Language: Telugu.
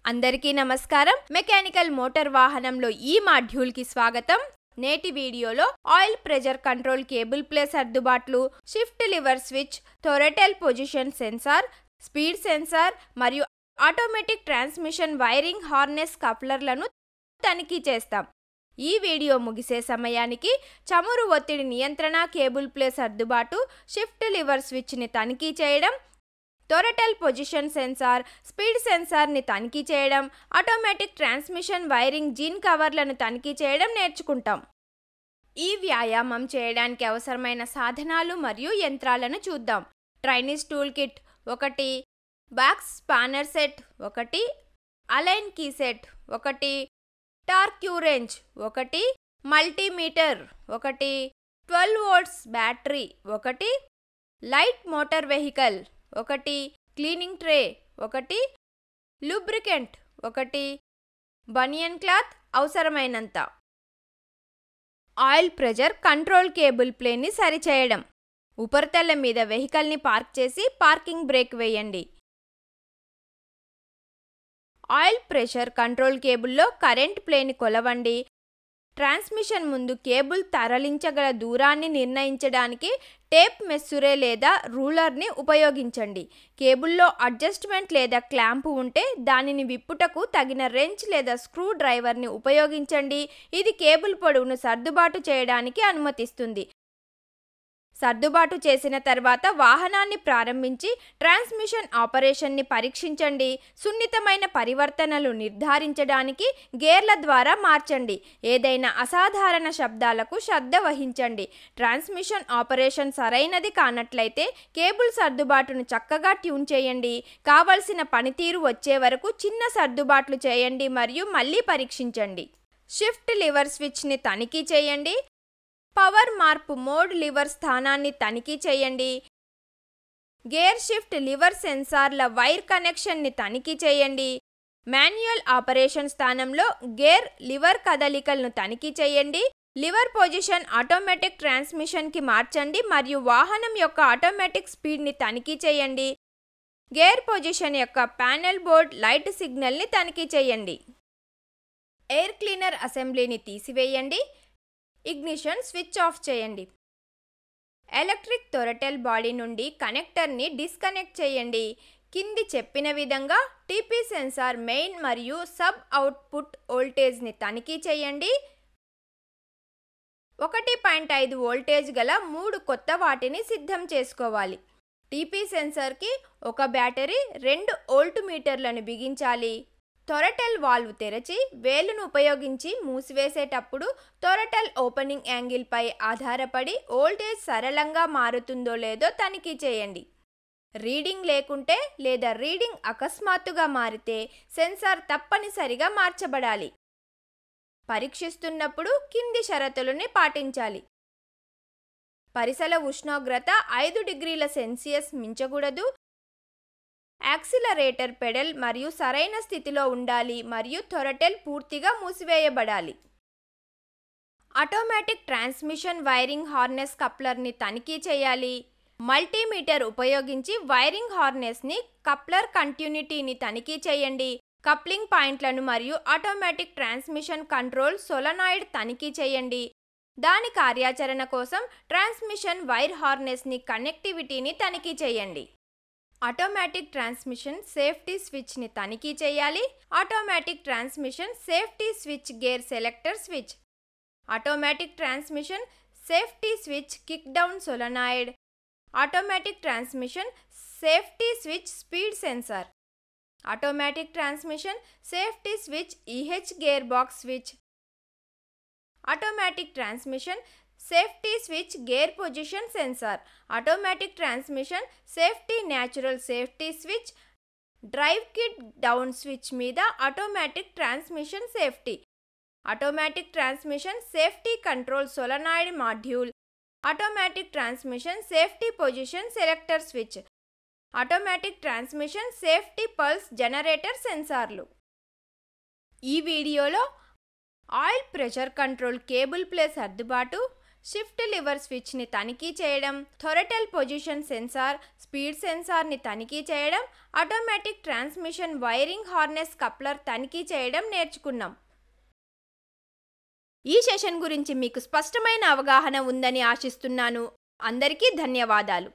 అందరికీ నమస్కారం. మెకానికల్ మోటార్ వాహనంలో ఈ మాడ్యూల్ కి స్వాగతం. నేటి వీడియోలో oil pressure control cable play సర్దుబాట్లు, shift lever switch, throttle position sensor, speed sensor మరియు ఆటోమేటిక్ ట్రాన్స్మిషన్ వైరింగ్ హార్నెస్ కప్లర్లను తనిఖీ చేస్తాం. ఈ వీడియో ముగిసే సమయానికి చమురు ఒత్తిడి నియంత్రణ కేబుల్ ప్లే సర్దుబాటు, షిఫ్ట్ లివర్ స్విచ్ ని తనిఖీ చేయడం, థ్రోటల్ పొజిషన్ సెన్సార్, స్పీడ్ సెన్సార్ని తనిఖీ చేయడం, ఆటోమేటిక్ ట్రాన్స్మిషన్ వైరింగ్ జీన్ కవర్లను తనిఖీ చేయడం నేర్చుకుంటాం. ఈ వ్యాయామం చేయడానికి అవసరమైన సాధనాలు మరియు యంత్రాలను చూద్దాం. Trainees tool kit 1, box spanner set 1, allen key set 1, torque range 1, multimeter 1, 12 volts battery 1, light motor vehicle 1, cleaning tray 1, lubricant 1, banian cloth అవసరమైనంత. ఆయిల్ ప్రెషర్ కంట్రోల్ కేబుల్ ప్లేని సరిచేయడం. ఉపరితలం మీద వెహికల్ని పార్క్ చేసి పార్కింగ్ బ్రేక్ వేయండి. ఆయిల్ ప్రెషర్ కంట్రోల్ కేబుల్లో కరెంట్ ప్లేని కొలవండి. ట్రాన్స్మిషన్ ముందు కేబుల్ తరలించగల దూరాన్ని నిర్ణయించడానికి టేప్ మెస్సురే లేదా రూలర్ని ఉపయోగించండి. కేబుల్లో అడ్జస్ట్మెంట్ లేదా క్లాంపు ఉంటే దానిని విప్పుటకు తగిన రెంచ్ లేదా స్క్రూ డ్రైవర్ని ఉపయోగించండి. ఇది కేబుల్ పొడవును సర్దుబాటు చేయడానికి అనుమతిస్తుంది. సర్దుబాటు చేసిన తర్వాత వాహనాన్ని ప్రారంభించి ట్రాన్స్మిషన్ ఆపరేషన్ని పరీక్షించండి. సున్నితమైన పరివర్తనలు నిర్ధారించడానికి గేర్ల ద్వారా మార్చండి. ఏదైనా అసాధారణ శబ్దాలకు శ్రద్ధ వహించండి. ట్రాన్స్మిషన్ ఆపరేషన్ సరైనది కానట్లయితే కేబుల్ సర్దుబాటును చక్కగా ట్యూన్ చేయండి. కావలసిన పనితీరు వచ్చే వరకు చిన్న సర్దుబాట్లు చేయండి మరియు మళ్ళీ పరీక్షించండి. షిఫ్ట్ లివర్ స్విచ్ని తనిఖీ చేయండి. పవర్ మార్పు మోడ్ లివర్ స్థానాన్ని తనిఖీ చేయండి. గేర్ షిఫ్ట్ లివర్ సెన్సార్ల వైర్ కనెక్షన్ని తనిఖీ చేయండి. మాన్యువల్ ఆపరేషన్ స్థానంలో గేర్ లివర్ కదలికలను తనిఖీ చేయండి. లివర్ పొజిషన్ ఆటోమేటిక్ ట్రాన్స్మిషన్కి మార్చండి మరియు వాహనం యొక్క ఆటోమేటిక్ స్పీడ్ని తనిఖీ చేయండి. గేర్ పొజిషన్ యొక్క ప్యానెల్ బోర్డ్ లైట్ సిగ్నల్ని తనిఖీ చేయండి. ఎయిర్ క్లీనర్ అసెంబ్లీని తీసివేయండి. ఇగ్నిషన్ స్విచ్ ఆఫ్ చేయండి. ఎలక్ట్రిక్ థ్రోటల్ బాడీ నుండి కనెక్టర్ని డిస్కనెక్ట్ చేయండి. కింది చెప్పిన విధంగా టీపీ సెన్సార్ మెయిన్ మరియు సబ్ అవుట్పుట్ వోల్టేజ్ని తనిఖీ చేయండి. 1.5 వోల్టేజ్ గల 3 కొత్త వాటిని సిద్ధం చేసుకోవాలి. టీపీ సెన్సార్కి ఒక బ్యాటరీ, 2 వోల్ట్ మీటర్లను బిగించాలి. థ్రోటల్ వాల్వ్ తెరచి వేలును ఉపయోగించి మూసివేసేటప్పుడు థ్రోటల్ ఓపెనింగ్ యాంగిల్ పై ఆధారపడి వోల్టేజ్ సరళంగా మారుతుందో లేదో తనిఖీ చేయండి. రీడింగ్ లేకుంటే లేదా రీడింగ్ అకస్మాత్తుగా మారితే సెన్సార్ తప్పనిసరిగా మార్చబడాలి. పరీక్షిస్తున్నప్పుడు కింది షరతులని పాటించాలి. పరిసర ఉష్ణోగ్రత 5 డిగ్రీల సెల్సియస్ మించకూడదు. యాక్సిలరేటర్ పెడల్ మరియు సరైన స్థితిలో ఉండాలి మరియు థ్రోటల్ పూర్తిగా మూసివేయబడాలి. ఆటోమేటిక్ ట్రాన్స్మిషన్ వైరింగ్ హార్నెస్ కప్లర్ని తనిఖీ చేయాలి. మల్టీమీటర్ ఉపయోగించి వైరింగ్ హార్నెస్ని కప్లర్ కంటిన్యూటీని తనిఖీ చేయండి. కప్లింగ్ పాయింట్లను మరియు ఆటోమేటిక్ ట్రాన్స్మిషన్ కంట్రోల్ సోలనాయిడ్ తనిఖీ చేయండి. దాని కార్యాచరణ కోసం ట్రాన్స్మిషన్ వైర్ హార్నెస్ని కనెక్టివిటీని తనిఖీ చేయండి. ఆటోమేటిక్ ట్రాన్స్మిషన్ సేఫ్టీ స్విచ్ని తనిఖీ చేయాలి. Automatic transmission safety switch gear selector switch, automatic transmission safety switch kick down solenoid, automatic transmission safety switch speed sensor, automatic transmission safety switch EH gear box switch, automatic transmission safety switch gear position sensor, automatic transmission safety natural safety switch, drive kit down switch మీద automatic transmission safety, automatic transmission safety control solenoid module, automatic transmission safety position selector switch, automatic transmission safety pulse generator సెన్సార్లు. ఈ వీడియోలో oil pressure control cable play సర్దుబాటు, షిఫ్ట్ లివర్ స్విచ్ని తనిఖీ చేయడం, థ్రోటల్ పొజిషన్ సెన్సార్, స్పీడ్ సెన్సార్ని తనిఖీ చేయడం, automatic transmission wiring harness coupler తనిఖీ చేయడం నేర్చుకున్నాం. ఈ సెషన్ గురించి మీకు స్పష్టమైన అవగాహన ఉందని ఆశిస్తున్నాను. అందరికీ ధన్యవాదాలు.